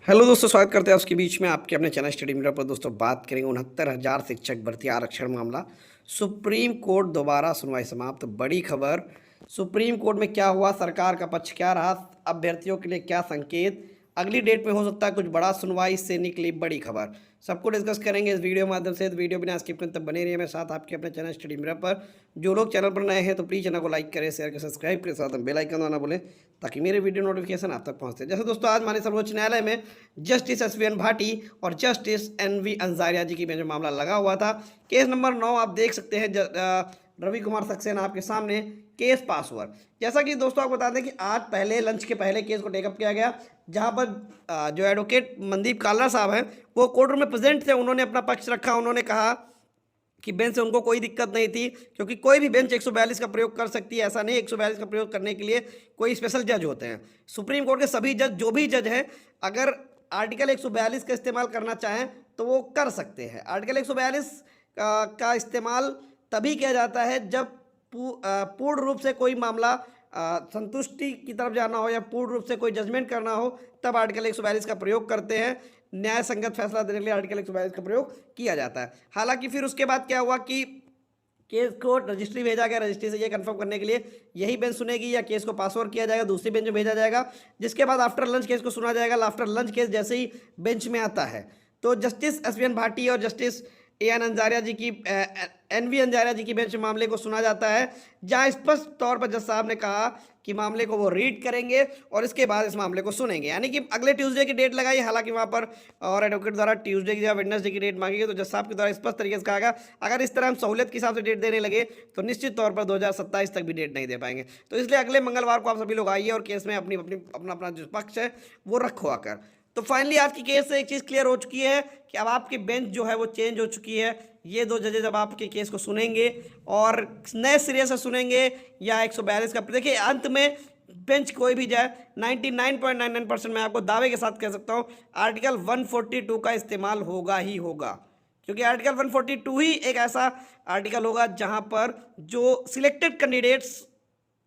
Hello दोस्तों, स्वागत करते हैं आपके बीच में आपके अपने चैनल स्टडी मिरर पर। दोस्तों बात करेंगे 69,000 शिक्षक भर्ती आरक्षण मामला। सुप्रीम कोर्ट दोबारा सुनवाई समाप्त। बड़ी खबर, सुप्रीम कोर्ट में क्या हुआ, सरकार का पक्ष क्या रहा, अभ्यर्थियों के लिए क्या संकेत, अगली डेट में हो सकता है कुछ बड़ा, सुनवाई से निकली बड़ी खबर। सबको डिस्कस करेंगे इस वीडियो के माध्यम से। वीडियो बिना स्किप करने तक बने रहिए मेरे साथ आपके अपने चैनल स्टडी मिरर पर। जो लोग चैनल पर नए हैं तो प्लीज़ चैनल को लाइक करें, शेयर करें, सब्सक्राइब करें, साथ में बेल आइकन दबाना बोले ताकि मेरे वीडियो नोटिफिकेशन आप तक पहुंचते। जैसे दोस्तों आज माननीय सर्वोच्च न्यायालय में जस्टिस एसवीएन भाटी और जस्टिस एनवी अंजारिया जी की बेंच में मामला लगा हुआ था। केस नंबर 9 आप देख सकते हैं, रवि कुमार सक्सेना आपके सामने केस पास हुआ। जैसा कि दोस्तों आपको बता दें कि आज पहले लंच के पहले केस को टेकअप किया गया, जहां पर जो एडवोकेट मनदीप कालरा साहब हैं वो कोर्ट रूम में प्रेजेंट थे। उन्होंने अपना पक्ष रखा। उन्होंने कहा कि बेंच से उनको कोई दिक्कत नहीं थी, क्योंकि कोई भी बेंच 142 का प्रयोग कर सकती है। ऐसा नहीं 142 का प्रयोग करने के लिए कोई स्पेशल जज होते हैं। सुप्रीम कोर्ट के सभी जज, जो भी जज हैं, अगर आर्टिकल 142 का इस्तेमाल करना चाहें तो वो कर सकते हैं। आर्टिकल 142 का इस्तेमाल तभी किया जाता है जब पूर्ण रूप से कोई मामला संतुष्टि की तरफ जाना हो या पूर्ण रूप से कोई जजमेंट करना हो, तब आर्टिकल 142 का प्रयोग करते हैं। न्याय संगत फैसला देने के लिए आर्टिकल 142 का प्रयोग किया जाता है। हालांकि फिर उसके बाद क्या हुआ कि केस को रजिस्ट्री भेजा गया। रजिस्ट्री से ये कंफर्म करने के लिए यही बेंच सुनेगी या केस को पास ओवर किया जाएगा, दूसरी बेंच में भेजा जाएगा, जिसके बाद आफ्टर लंच केस को सुना जाएगा। आफ्टर लंच केस जैसे ही बेंच में आता है तो जस्टिस एसवीएन भाटी और जस्टिस एन अंजारिया जी की एनवी अंजारिया जी की बेंच में मामले को सुना जाता है, जहां स्पष्ट तौर पर जज साहब ने कहा कि मामले को वो रीड करेंगे और इसके बाद इस मामले को सुनेंगे। यानी कि अगले ट्यूसडे की डेट लगाई। हालांकि वहां पर और एडवोकेट द्वारा ट्यूसडे की या वेडनेसडे की डेट मांगी गई, तो जज साहब के द्वारा स्पष्ट तरीके से कहा गया अगर इस तरह हम सहूलियत के हिसाब से डेट देने लगे तो निश्चित तौर पर 2027 तक भी डेट नहीं दे पाएंगे। तो इसलिए अगले मंगलवार को आप सभी लोग आइए और केस में अपना जो पक्ष है वो रखो आकर। तो फाइनली आपकी केस से एक चीज़ क्लियर हो चुकी है कि अब आपकी बेंच जो है वो चेंज हो चुकी है। ये दो जजेज अब आपके केस को सुनेंगे और नए सिरे से सुनेंगे या 142 का। देखिए अंत में बेंच कोई भी जाए, 99.99% मैं आपको दावे के साथ कह सकता हूँ आर्टिकल 142 का इस्तेमाल होगा ही होगा, क्योंकि आर्टिकल 142 ही एक ऐसा आर्टिकल होगा जहां पर जो सिलेक्टेड कैंडिडेट्स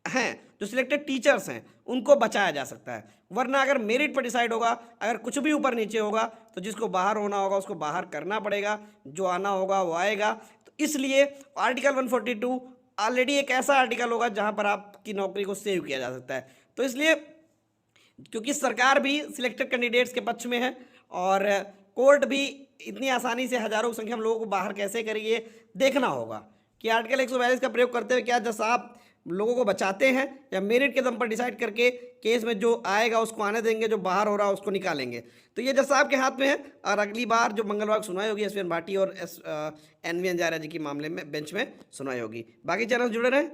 हैं, जो सिलेक्टेड टीचर्स हैं, उनको बचाया जा सकता है। वरना अगर मेरिट पर डिसाइड होगा, अगर कुछ भी ऊपर नीचे होगा तो जिसको बाहर होना होगा उसको बाहर करना पड़ेगा, जो आना होगा वो आएगा। तो इसलिए आर्टिकल 142 ऑलरेडी एक ऐसा आर्टिकल होगा जहां पर आपकी नौकरी को सेव किया जा सकता है। तो इसलिए क्योंकि सरकार भी सिलेक्टेड कैंडिडेट्स के पक्ष में है और कोर्ट भी इतनी आसानी से हजारों की संख्या में लोगों को बाहर कैसे करिए, देखना होगा कि आर्टिकल 142 का प्रयोग करते हुए क्या जज साहब लोगों को बचाते हैं या मेरिट के दम पर डिसाइड करके केस में जो आएगा उसको आने देंगे, जो बाहर हो रहा है उसको निकालेंगे। तो ये जज साहब के हाथ में है। और अगली बार जो मंगलवार को सुनवाई होगी एसवीएन भाटी और एनवी अंजारिया जी के मामले में बेंच में सुनवाई होगी। बाकी चैनल जुड़े रहें।